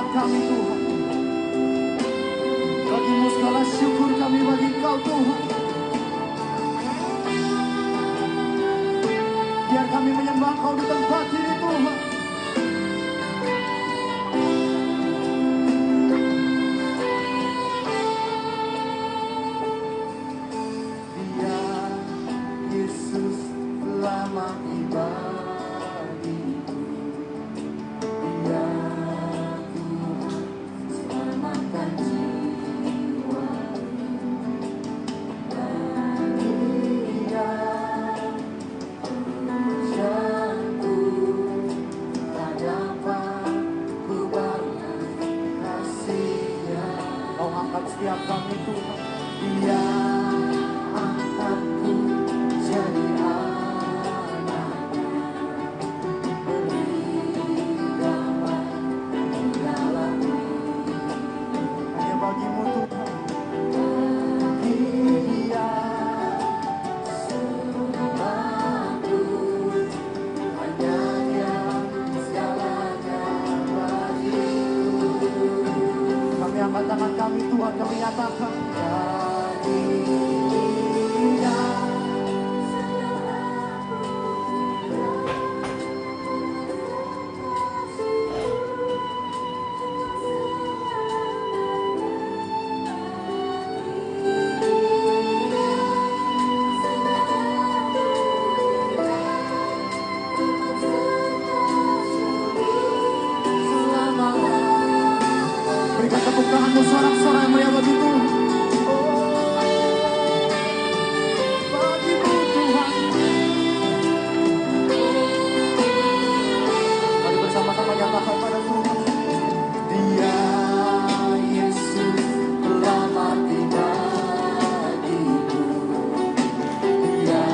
selamat kami Tuhan. Bagimu segala syukur kami bagi Engkau Tuhan. Biar kami menyembah Engkau di tempat ini Tuhan. Biar Yesus telah mengibadi. Biar Tuhan selamatkan jiwa. Bagi Dia jantung tak dapat ku balas kasih-Nya. Kau angkat setiap kami Tuhan. Dia angkatku jadi anak-Nya. Beri damai di dalam diri. Hanya bagimu Tuhan. Bagi Dia semuaku. Hanya Dia segalanya bagiku. Kami angkat tangan kami Tuhan, kami nyatakan bagi Dia berikan tepuk tanganmu sorak-sorai yang meriah bagi Tuhan. Bagimu Tuhan. Mari bersama-sama nyatakan pada Tuhan. Dia Yesus telah mati bagiku. Dia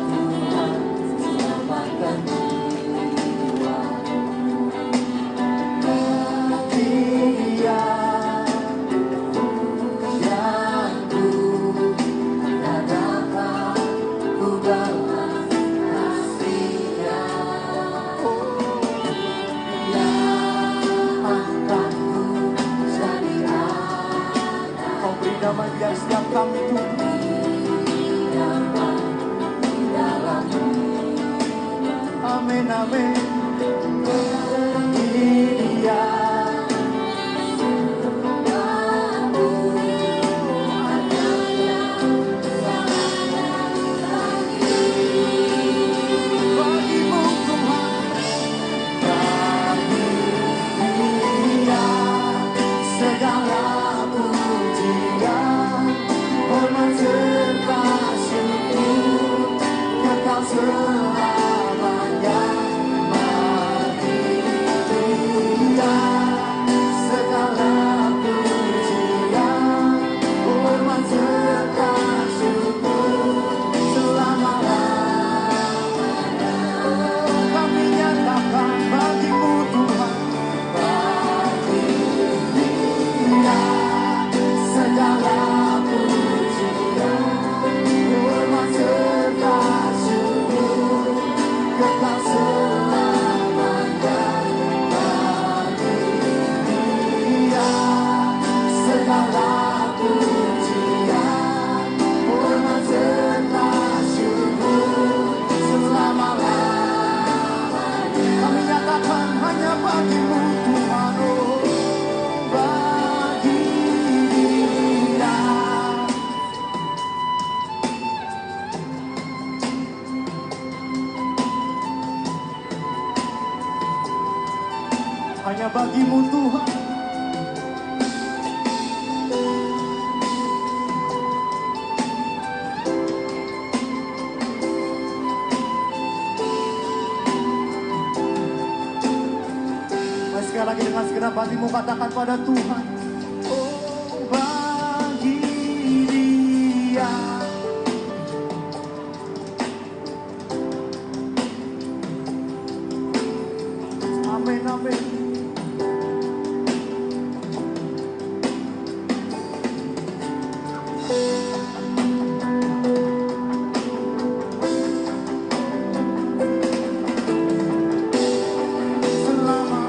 Tuhan selamatkan jiwa. Bagi Dia jantung tak dapat ku balas kasih-Nya. Dia angkatku jadi anak. Kau beri damai biar setiap kami Tuhan. Damai di dalam diri. Amin, amin. Bagi Dia semuaku. Hanya Dia segalanya bagimu Tuhan. Bagi Dia segala pujian, hormat serta syukur kekal selamanya. Bagi Dia segala pujian, hormat serta syukur selama-lamanya. Kami nyatakan bagimu Tuhan. Bagi Dia segala pujian, hormat serta syukur kekal selamanya. Bagi Dia segala pujian, hormat serta syukur selama-lamanya. Kami nyatakan hanya bagimu Tuhan. Oh, bagi Dia. Hanya bagimu Tuhan. Mari sekali lagi dengan segenap hatimu katakan pada Tuhan. Oh, bagi Dia. Amin, amin. Selama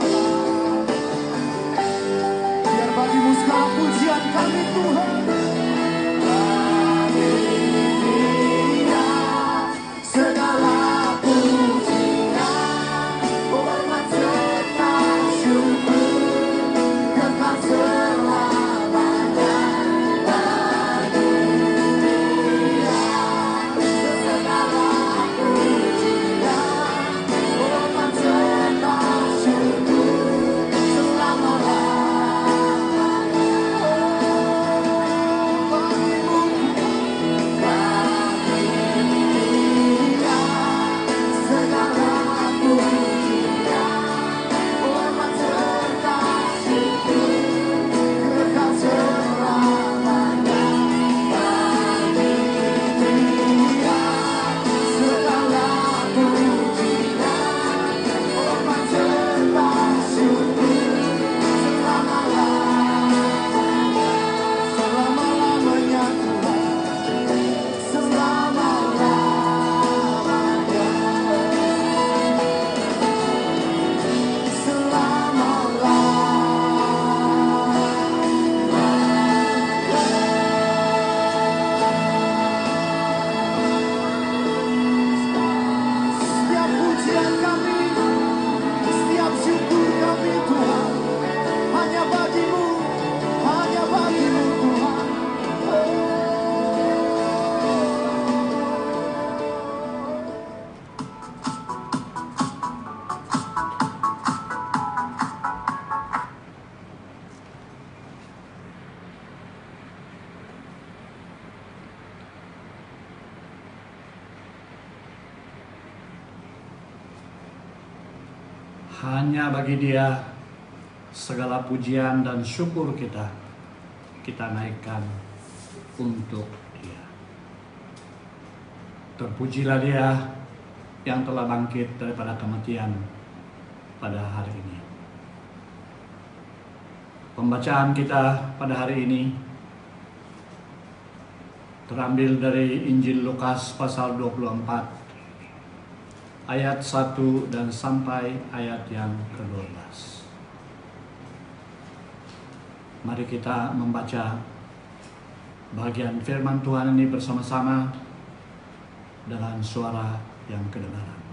Hanya bagi Dia segala pujian dan syukur kita naikkan untuk Dia. Terpujilah Dia yang telah bangkit daripada kematian pada hari ini. Pembacaan kita pada hari ini terambil dari Injil Lukas pasal 24 ayat 1 dan sampai ayat yang ke-12. Mari kita membaca bagian firman Tuhan ini bersama-sama dengan suara yang kedengaran.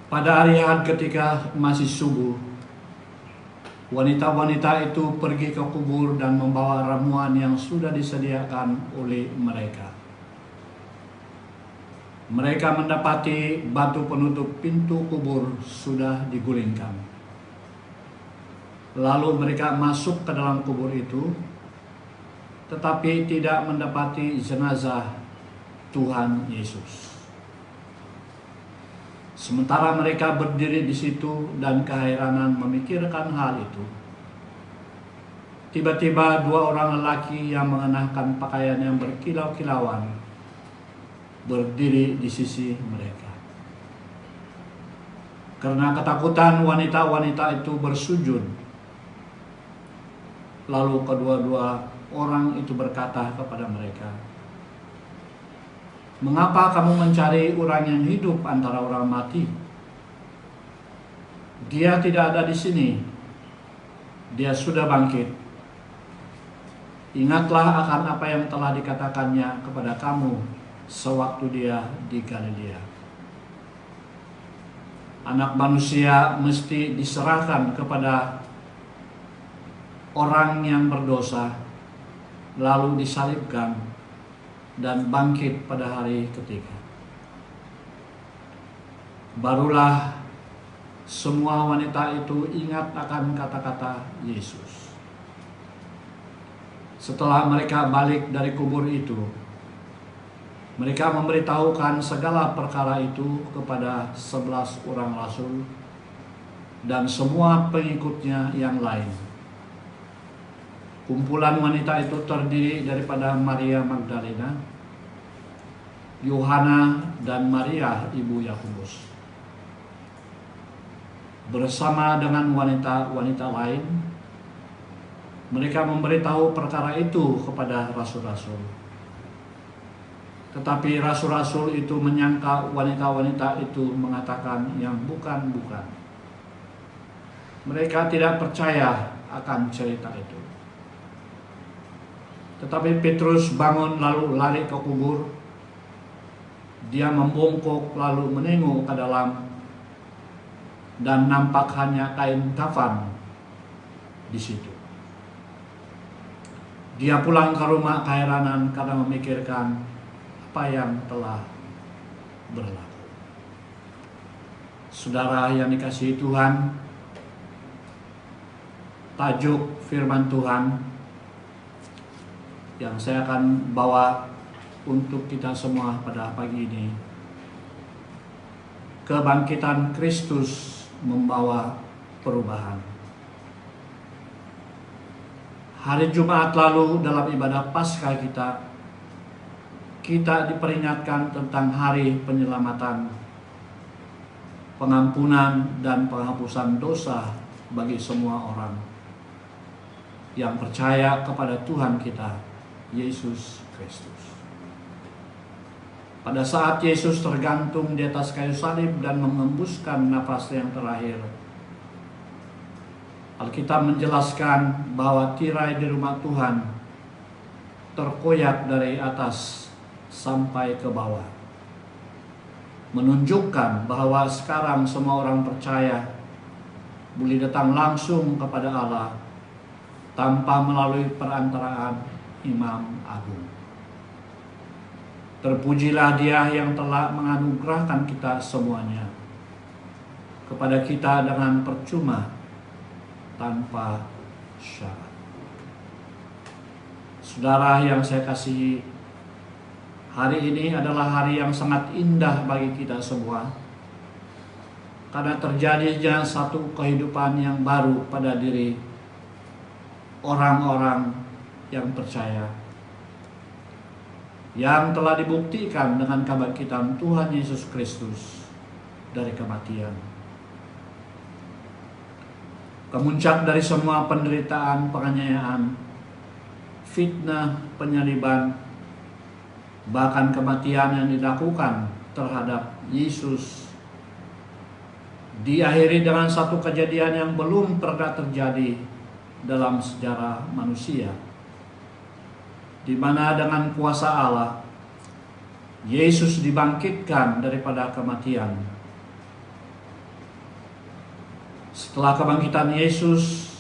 Pada hari Ahad ketika masih subuh, wanita-wanita itu pergi ke kubur dan membawa ramuan yang sudah disediakan oleh mereka. Mereka mendapati batu penutup pintu kubur sudah digulingkan. Lalu mereka masuk ke dalam kubur itu, tetapi tidak mendapati jenazah Tuhan Yesus. Sementara mereka berdiri di situ dan keheranan memikirkan hal itu, tiba-tiba dua orang lelaki yang mengenakan pakaian yang berkilau-kilauan berdiri di sisi mereka. Karena ketakutan, wanita-wanita itu bersujud. Lalu kedua-dua orang itu berkata kepada mereka, "Mengapa kamu mencari orang yang hidup antara orang mati? Dia tidak ada di sini. Dia sudah bangkit. Ingatlah akan apa yang telah dikatakannya kepada kamu sewaktu dia di Galilea. Anak manusia mesti diserahkan kepada orang yang berdosa, lalu disalibkan dan bangkit pada hari ketiga. Barulah semua wanita itu ingat akan kata-kata Yesus. Setelah mereka balik dari kubur itu, mereka memberitahukan segala perkara itu kepada 11 orang rasul dan semua pengikutnya yang lain. Kumpulan wanita itu terdiri daripada Maria Magdalena, Yohana, dan Maria ibu Yakobus. Bersama dengan wanita-wanita lain, mereka memberitahu perkara itu kepada rasul-rasul. Tetapi rasul-rasul itu menyangka wanita-wanita itu mengatakan yang bukan-bukan. Mereka tidak percaya akan cerita itu. Tetapi Petrus bangun lalu lari ke kubur. Dia membongkok lalu menengok ke dalam, dan nampak hanya kain kafan di situ. Dia pulang ke rumah keheranan karena memikirkan apa yang telah berlaku. Saudara yang dikasihi Tuhan, tajuk firman Tuhan yang saya akan bawa untuk kita semua pada pagi ini, kebangkitan Kristus membawa perubahan. Hari Jumat lalu dalam ibadah Paskah kita diperingatkan tentang hari penyelamatan, pengampunan, dan penghapusan dosa bagi semua orang yang percaya kepada Tuhan kita, Yesus Kristus. Pada saat Yesus tergantung di atas kayu salib dan mengembuskan nafas yang terakhir, Alkitab menjelaskan bahwa tirai di rumah Tuhan terkoyak dari atas sampai ke bawah, menunjukkan bahwa sekarang semua orang percaya boleh datang langsung kepada Allah tanpa melalui perantaraan Imam Agung. Terpujilah Dia yang telah menganugerahkan kita semuanya kepada kita dengan percuma, tanpa syarat. Saudara yang saya kasihi, Hari ini adalah hari yang sangat indah bagi kita semua, karena terjadinya satu kehidupan yang baru pada diri orang-orang yang percaya, yang telah dibuktikan dengan kebangkitan Tuhan Yesus Kristus dari kematian. Kemuncak dari semua penderitaan, penganiayaan, fitnah, penyaliban, bahkan kematian yang dilakukan terhadap Yesus diakhiri dengan satu kejadian yang belum pernah terjadi dalam sejarah manusia, di mana dengan kuasa Allah Yesus dibangkitkan daripada kematian. Setelah kebangkitan Yesus,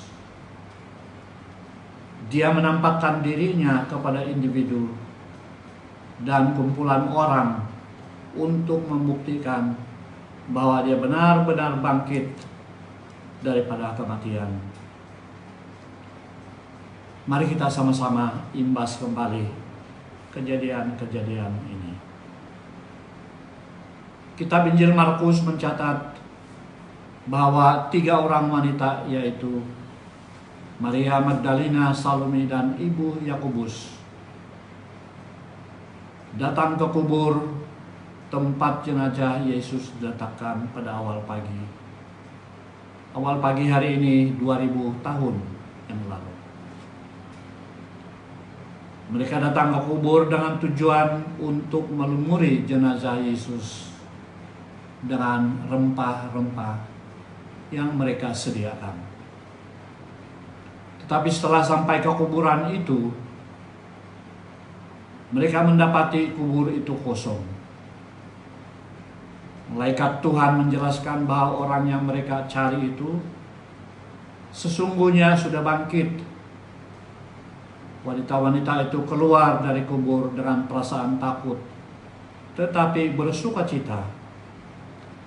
Dia menampakkan dirinya kepada individu dan kumpulan orang untuk membuktikan bahwa Dia benar-benar bangkit daripada kematian. Mari kita sama-sama imbas kembali kejadian-kejadian ini. Kitab Injil Markus mencatat bahwa 3 orang wanita, yaitu Maria Magdalena, Salome, dan ibu Yakobus, datang ke kubur tempat jenazah Yesus diletakkan pada awal pagi. Awal pagi hari ini 2000 tahun yang lalu. Mereka datang ke kubur dengan tujuan untuk melumuri jenazah Yesus dengan rempah-rempah yang mereka sediakan. Tetapi setelah sampai ke kuburan itu, mereka mendapati kubur itu kosong. Malaikat Tuhan menjelaskan bahwa orang yang mereka cari itu sesungguhnya sudah bangkit. Wanita-wanita itu keluar dari kubur dengan perasaan takut, tetapi bersukacita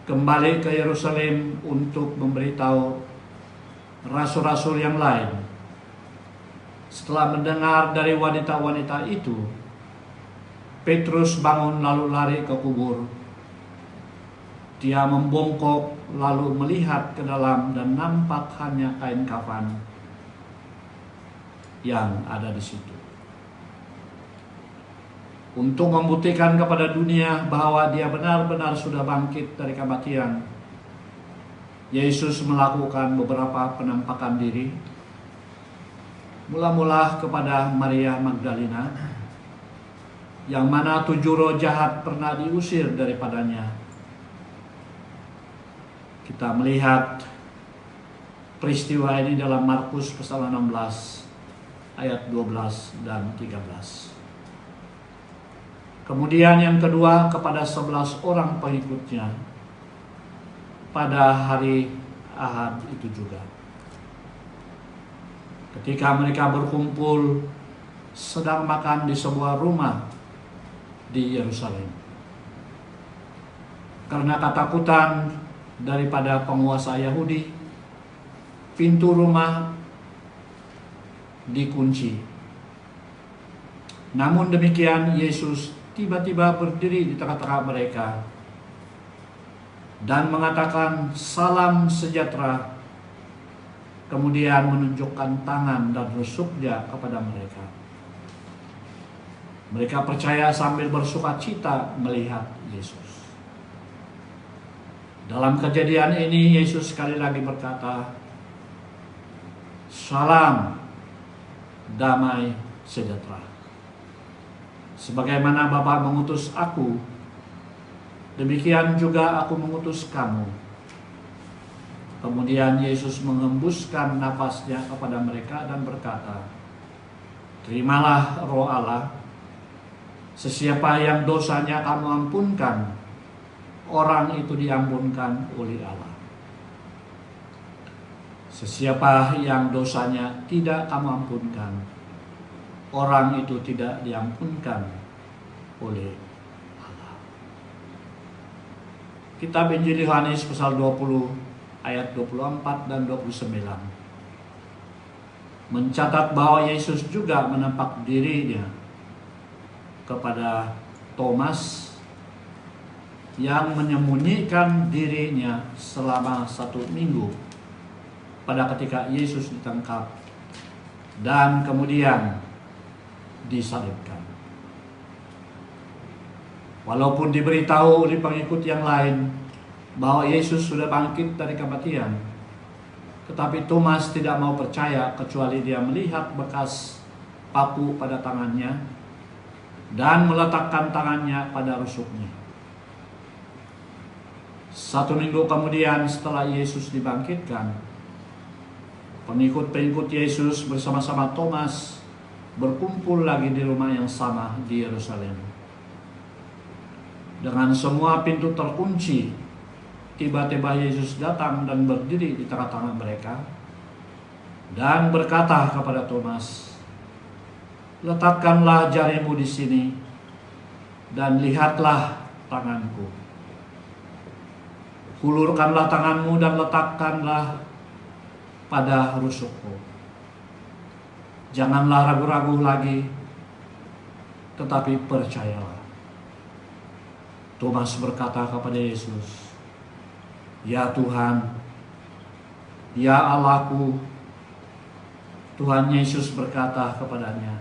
kembali ke Yerusalem untuk memberitahu rasul-rasul yang lain. Setelah mendengar dari wanita-wanita itu, Petrus bangun lalu lari ke kubur. Dia membongkok lalu melihat ke dalam dan nampak hanya kain kafan yang ada di situ. Untuk membuktikan kepada dunia bahwa Dia benar-benar sudah bangkit dari kematian, Yesus melakukan beberapa penampakan diri. Mula-mula kepada Maria Magdalena, yang mana 7 roh jahat pernah diusir daripadanya. Kita melihat peristiwa ini dalam Markus pasal 16 ayat 12 dan 13. Kemudian yang kedua kepada 11 orang pengikutnya pada hari Ahad itu juga. Ketika mereka berkumpul sedang makan di sebuah rumah di Yerusalem, karena ketakutan daripada penguasa Yahudi, pintu rumah dikunci. Namun demikian, Yesus tiba-tiba berdiri di tengah-tengah mereka dan mengatakan salam sejahtera, kemudian menunjukkan tangan dan rusuknya kepada mereka. Mereka percaya sambil bersukacita melihat Yesus. Dalam kejadian ini Yesus sekali lagi berkata, salam, damai sejahtera. Sebagaimana Bapa mengutus aku, demikian juga aku mengutus kamu. Kemudian Yesus menghembuskan nafasnya kepada mereka dan berkata, terimalah roh Allah. Sesiapa yang dosanya kamu ampunkan, orang itu diampunkan oleh Allah. Sesiapa yang dosanya tidak kamu ampunkan, orang itu tidak diampunkan oleh Allah. Kitab Injil Yohanes pasal 20 ayat 24 dan 29 mencatat bahwa Yesus juga menampak dirinya kepada Thomas yang menyembunyikan dirinya selama 1 minggu pada ketika Yesus ditangkap dan kemudian disalibkan. Walaupun diberitahu oleh pengikut yang lain bahwa Yesus sudah bangkit dari kematian, tetapi Thomas tidak mau percaya kecuali dia melihat bekas paku pada tangannya dan meletakkan tangannya pada rusuknya. 1 minggu kemudian setelah Yesus dibangkitkan, pengikut-pengikut Yesus bersama-sama Thomas berkumpul lagi di rumah yang sama di Yerusalem. Dengan semua pintu terkunci, tiba-tiba Yesus datang dan berdiri di tengah-tengah mereka dan berkata kepada Thomas, "Letakkanlah jarimu di sini dan lihatlah tanganku. Hulurkanlah tanganmu dan letakkanlah pada rusukku. Janganlah ragu-ragu lagi, tetapi percayalah." Thomas berkata kepada Yesus, "Ya Tuhan, ya Allahku." Tuhan Yesus berkata kepadanya,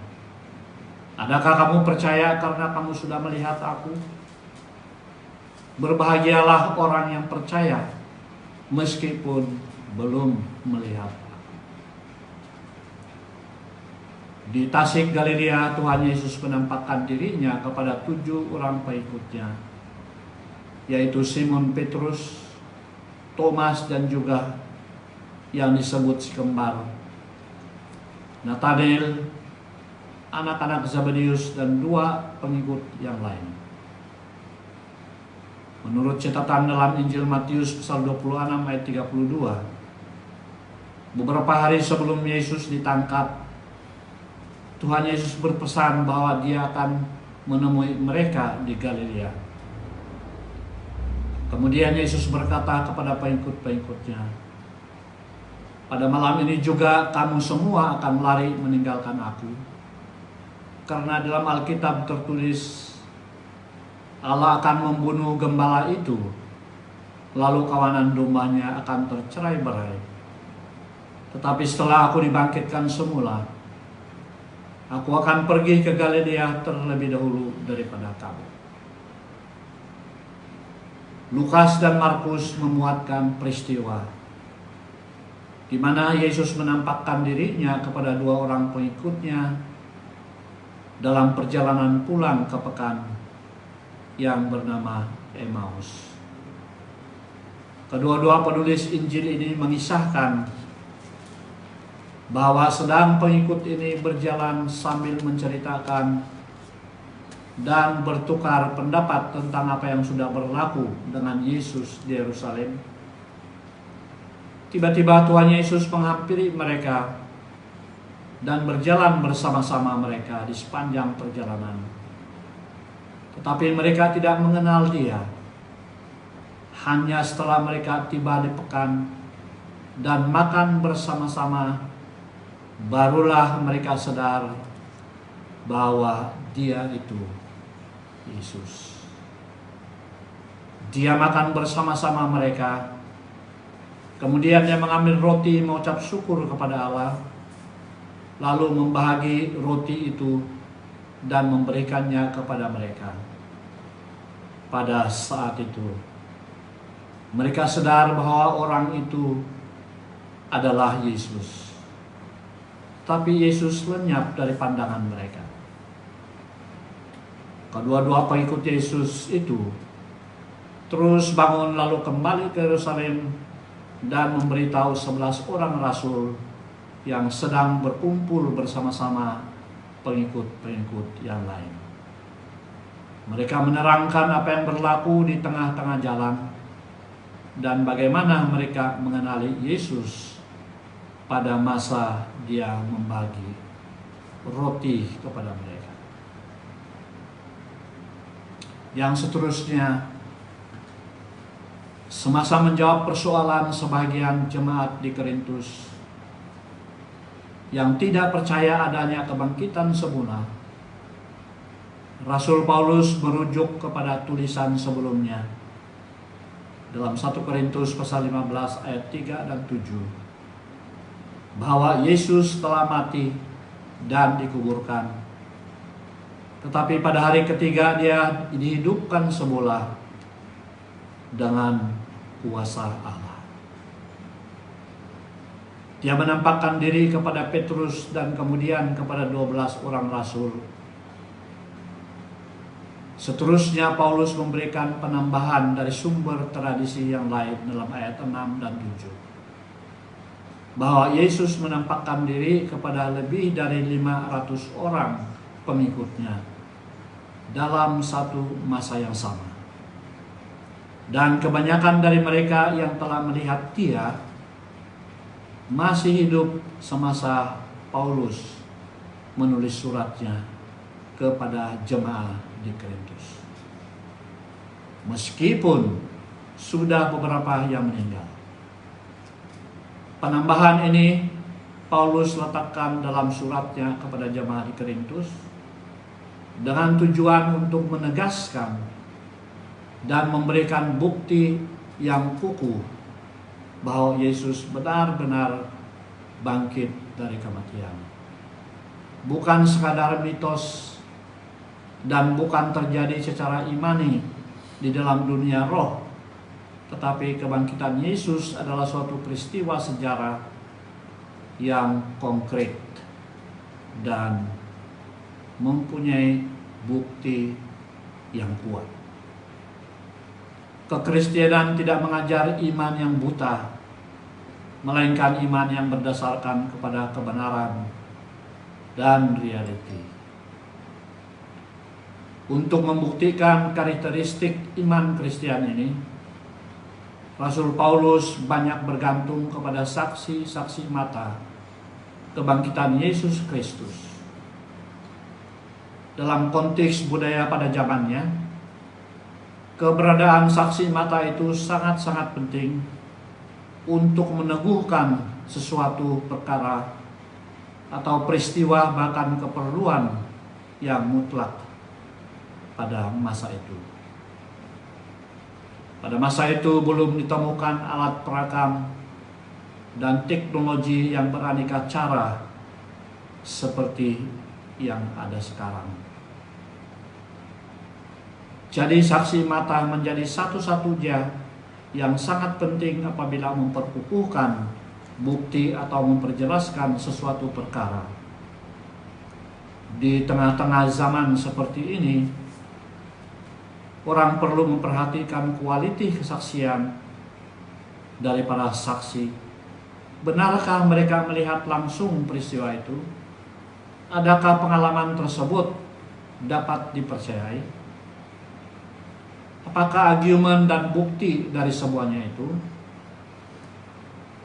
"Adakah kamu percaya karena kamu sudah melihat aku? Berbahagialah orang yang percaya meskipun belum melihat aku." Di Tasik Galilea, Tuhan Yesus menampakkan dirinya kepada 7 orang pengikutnya, yaitu Simon Petrus, Thomas, dan juga yang disebut si kembar, Nathanael, anak-anak Zebedeus, dan 2 pengikut yang lain. Menurut catatan dalam Injil Matius pasal 26 ayat 32, beberapa hari sebelum Yesus ditangkap, Tuhan Yesus berpesan bahwa dia akan menemui mereka di Galilea. Kemudian Yesus berkata kepada pengikut-pengikutnya, "Pada malam ini juga kamu semua akan lari meninggalkan aku. Karena dalam Alkitab tertulis, Allah akan membunuh gembala itu, lalu kawanan dombanya akan tercerai-berai. Tetapi setelah aku dibangkitkan semula, aku akan pergi ke Galilea terlebih dahulu daripada kamu." Lukas dan Markus memuatkan peristiwa di mana Yesus menampakkan dirinya kepada 2 orang pengikutnya dalam perjalanan pulang ke pekan yang bernama Emmaus. Kedua-dua penulis Injil ini mengisahkan bahwa sedang pengikut ini berjalan sambil menceritakan dan bertukar pendapat tentang apa yang sudah berlaku dengan Yesus di Yerusalem, tiba-tiba Tuhan Yesus menghampiri mereka dan berjalan bersama-sama mereka di sepanjang perjalanan. Tetapi mereka tidak mengenal Dia. Hanya setelah mereka tiba di pekan dan makan bersama-sama, barulah mereka sadar bahwa Dia itu Yesus. Dia makan bersama-sama mereka. Kemudian dia mengambil roti, mengucap syukur kepada Allah, lalu membagi roti itu dan memberikannya kepada mereka. Pada saat itu, mereka sadar bahwa orang itu adalah Yesus. Tapi Yesus lenyap dari pandangan mereka. Kedua-dua pengikut Yesus itu terus bangun lalu kembali ke Yerusalem dan memberitahu 11 orang rasul yang sedang berkumpul bersama-sama pengikut-pengikut yang lain. Mereka menerangkan apa yang berlaku di tengah-tengah jalan dan bagaimana mereka mengenali Yesus pada masa Dia membagi roti kepada mereka. Yang seterusnya, semasa menjawab persoalan sebagian jemaat di Korintus yang tidak percaya adanya kebangkitan semula, Rasul Paulus merujuk kepada tulisan sebelumnya dalam 1 Korintus pasal 15 ayat 3 dan 7 bahwa Yesus telah mati dan dikuburkan, tetapi pada hari ketiga dia dihidupkan semula dengan kuasa Allah. Dia menampakkan diri kepada Petrus dan kemudian kepada 12 orang rasul. Seterusnya Paulus memberikan penambahan dari sumber tradisi yang lain dalam ayat 6 dan 7. Bahwa Yesus menampakkan diri kepada lebih dari 500 orang pengikutnya dalam satu masa yang sama. Dan kebanyakan dari mereka yang telah melihat dia masih hidup semasa Paulus menulis suratnya kepada jemaat di Korintus. Meskipun sudah beberapa yang meninggal. Penambahan ini Paulus letakkan dalam suratnya kepada jemaat di Korintus dengan tujuan untuk menegaskan dan memberikan bukti yang kukuh bahwa Yesus benar-benar bangkit dari kematian. Bukan sekadar mitos dan bukan terjadi secara imani di dalam dunia roh, tetapi kebangkitan Yesus adalah suatu peristiwa sejarah yang konkret dan mempunyai bukti yang kuat. Kekristenan tidak mengajar iman yang buta, melainkan iman yang berdasarkan kepada kebenaran dan realiti. Untuk membuktikan karakteristik iman Kristen ini, Rasul Paulus banyak bergantung kepada saksi-saksi mata kebangkitan Yesus Kristus. Dalam konteks budaya pada zamannya, keberadaan saksi mata itu sangat-sangat penting untuk meneguhkan sesuatu perkara atau peristiwa, bahkan keperluan yang mutlak pada masa itu. Pada masa itu belum ditemukan alat perekam dan teknologi yang beraneka cara seperti yang ada sekarang. Jadi saksi mata menjadi satu-satunya yang sangat penting apabila memperkukuhkan bukti atau memperjelaskan sesuatu perkara. Di tengah-tengah zaman seperti ini, orang perlu memperhatikan kualiti kesaksian dari para saksi. Benarkah mereka melihat langsung peristiwa itu? Adakah pengalaman tersebut dapat dipercayai? Apakah argumen dan bukti dari semuanya itu?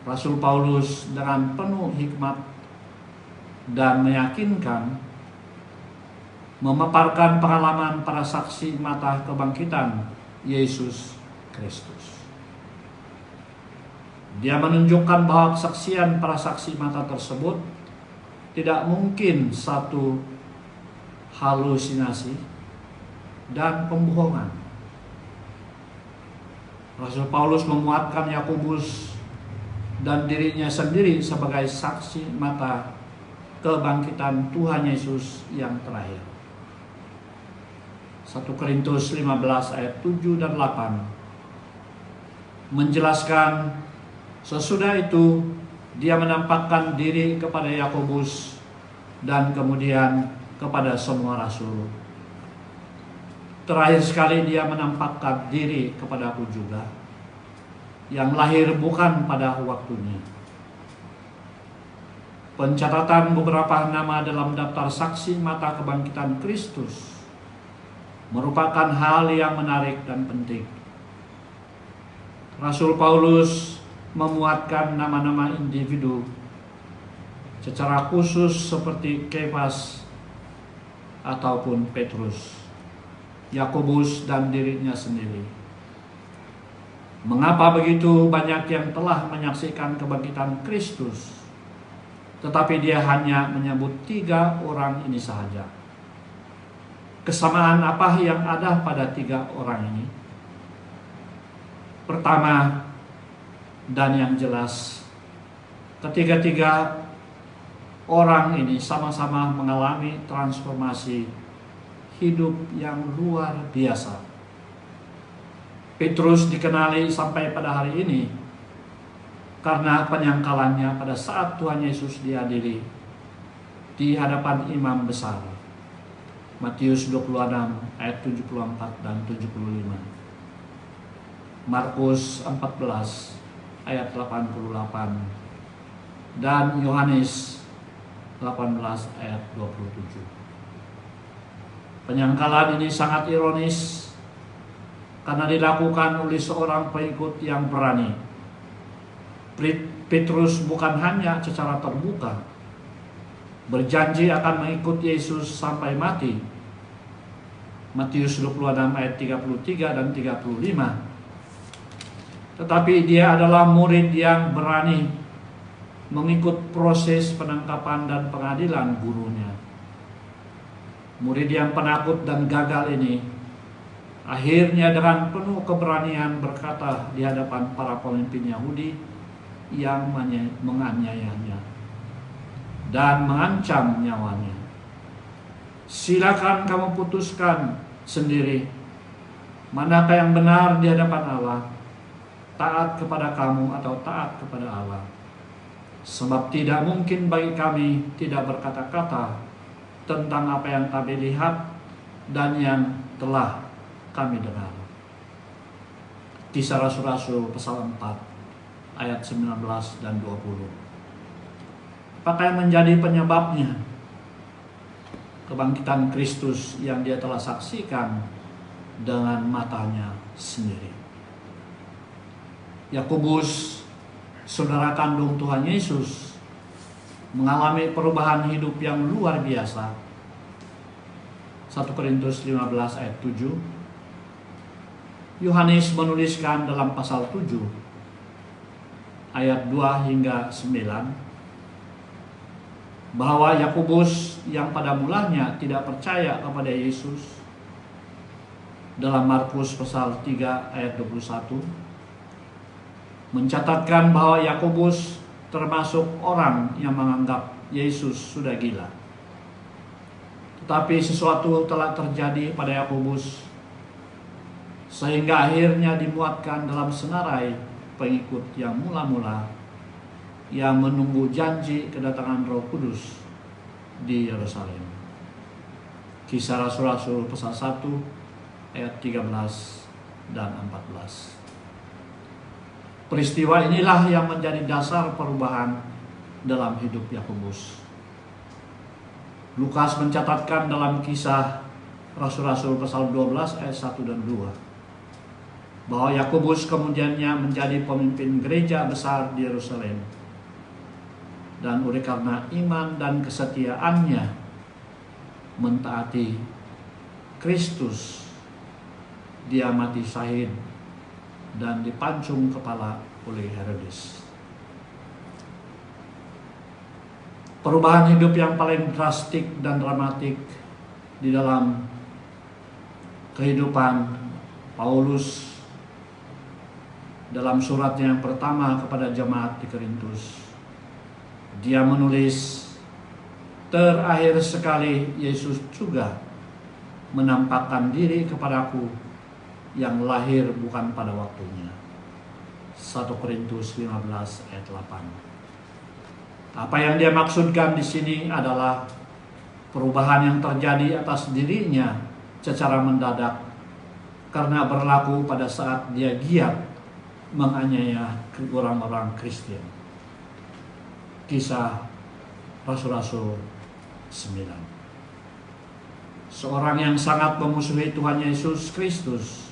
Rasul Paulus dengan penuh hikmat dan meyakinkan memaparkan pengalaman para saksi mata kebangkitan Yesus Kristus. Dia menunjukkan bahwa kesaksian para saksi mata tersebut tidak mungkin satu halusinasi dan pembohongan. Rasul Paulus memuatkan Yakobus dan dirinya sendiri sebagai saksi mata kebangkitan Tuhan Yesus yang terakhir. 1 Korintus 15 ayat 7 dan 8 menjelaskan sesudah itu dia menampakkan diri kepada Yakobus dan kemudian kepada semua rasul. Terakhir sekali dia menampakkan diri kepada aku juga, yang lahir bukan pada waktunya. Pencatatan beberapa nama dalam daftar saksi mata kebangkitan Kristus merupakan hal yang menarik dan penting. Rasul Paulus memuatkan nama-nama individu secara khusus seperti Kefas ataupun Petrus, Yakobus dan dirinya sendiri. Mengapa begitu banyak yang telah menyaksikan kebangkitan Kristus, tetapi dia hanya menyebut 3 orang ini saja? Kesamaan apa yang ada pada tiga orang ini? Pertama, dan yang jelas, ketiga-tiga orang ini sama-sama mengalami transformasi hidup yang luar biasa. Petrus dikenali sampai pada hari ini karena penyangkalannya pada saat Tuhan Yesus dihadiri di hadapan imam besar. Matius 26 ayat 74 dan 75. Markus 14 ayat 88 dan Yohanes 18 ayat 27. Penyangkalan ini sangat ironis karena dilakukan oleh seorang pengikut yang berani. Petrus bukan hanya secara terbuka berjanji akan mengikut Yesus sampai mati. Matius 26 ayat 33 dan 35. Tetapi dia adalah murid yang berani mengikut proses penangkapan dan pengadilan gurunya. Murid yang penakut dan gagal ini akhirnya dengan penuh keberanian berkata di hadapan para pemimpin Yahudi yang menganiayanya dan mengancam nyawanya. Silakan kamu putuskan sendiri manakah yang benar di hadapan Allah, taat kepada kamu atau taat kepada Allah. Sebab tidak mungkin bagi kami tidak berkata-kata tentang apa yang kami lihat dan yang telah kami dengar. Kisah Rasul-Rasul pasal 4 ayat 19 dan 20. Apakah yang menjadi penyebabnya? Kebangkitan Kristus yang dia telah saksikan dengan matanya sendiri. Yakobus, saudara kandung Tuhan Yesus, mengalami perubahan hidup yang luar biasa. 1 Korintus 15 ayat 7. Yohanes menuliskan dalam pasal 7 ayat 2 hingga 9 bahwa Yakobus yang pada mulanya tidak percaya kepada Yesus, dalam Markus pasal 3 ayat 21 mencatatkan bahwa Yakobus termasuk orang yang menganggap Yesus sudah gila. Tetapi sesuatu telah terjadi pada Yakobus sehingga akhirnya dimuatkan dalam senarai pengikut yang mula-mula yang menunggu janji kedatangan Roh Kudus di Yerusalem. Kisah Rasul-Rasul pasal 1 ayat 13 dan 14. Peristiwa inilah yang menjadi dasar perubahan dalam hidup Yakobus. Lukas mencatatkan dalam Kisah Rasul-Rasul pasal 12 ayat 1 dan 2 bahwa Yakobus kemudiannya menjadi pemimpin gereja besar di Yerusalem. Dan oleh karena iman dan kesetiaannya mentaati Kristus, dia mati syahid dan dipancung kepala oleh Herodes. Perubahan hidup yang paling drastik dan dramatik di dalam kehidupan Paulus dalam suratnya yang pertama kepada jemaat di Korintus. Dia menulis, terakhir sekali Yesus juga menampakkan diri kepadaku yang lahir bukan pada waktunya. 1 Korintus 15 ayat 8. Apa yang dia maksudkan di sini adalah perubahan yang terjadi atas dirinya secara mendadak karena berlaku pada saat dia giat menganiaya orang-orang Kristen. Kisah Rasul-Rasul 9. Seorang yang sangat memusuhi Tuhan Yesus Kristus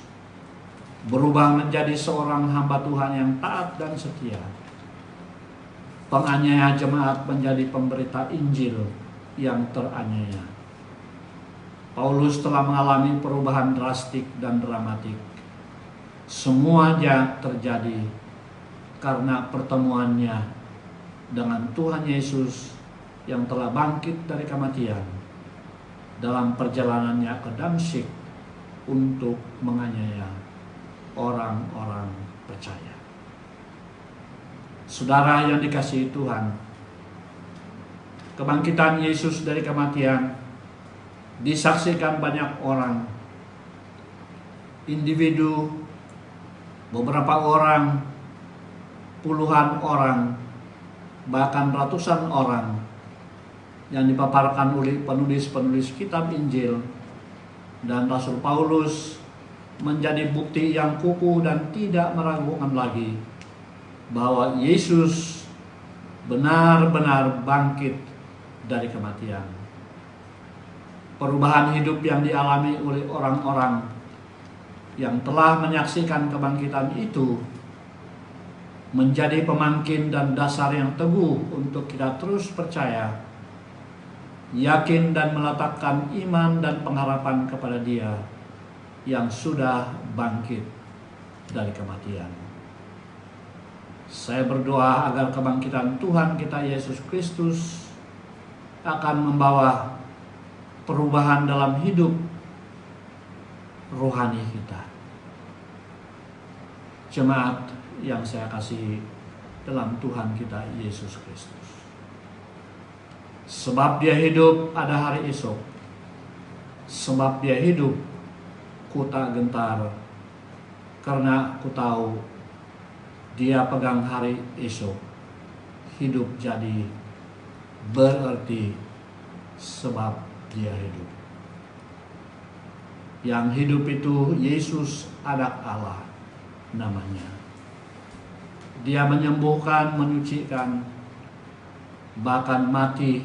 berubah menjadi seorang hamba Tuhan yang taat dan setia. Penganiaya jemaat menjadi pemberita Injil yang teraniaya. Paulus telah mengalami perubahan drastik dan dramatik. Semuanya terjadi karena pertemuannya dengan Tuhan Yesus yang telah bangkit dari kematian dalam perjalanannya ke Damsyik untuk menganiaya orang-orang percaya. Saudara yang dikasihi Tuhan, kebangkitan Yesus dari kematian disaksikan banyak orang, individu, beberapa orang, puluhan orang, bahkan ratusan orang yang dipaparkan oleh penulis-penulis kitab Injil, dan Rasul Paulus menjadi bukti yang kukuh dan tidak meragukan lagi bahwa Yesus benar-benar bangkit dari kematian. Perubahan hidup yang dialami oleh orang-orang yang telah menyaksikan kebangkitan itu menjadi pemangkin dan dasar yang teguh untuk kita terus percaya, yakin dan meletakkan iman dan pengharapan kepada Dia yang sudah bangkit dari kematian. Saya berdoa agar kebangkitan Tuhan kita Yesus Kristus akan membawa perubahan dalam hidup rohani kita. Jemaat yang saya kasihi dalam Tuhan kita Yesus Kristus. Sebab Dia hidup, ada hari esok. Sebab Dia hidup, ku tak gentar, karena ku tahu Dia pegang hari esok. Hidup jadi berarti sebab Dia hidup. Yang hidup itu Yesus, anak Allah namanya. Dia menyembuhkan, menyucikan, bahkan mati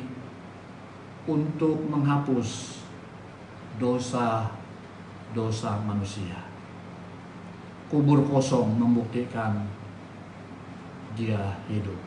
untuk menghapus dosa-dosa manusia. Kubur kosong membuktikan Dia hidup.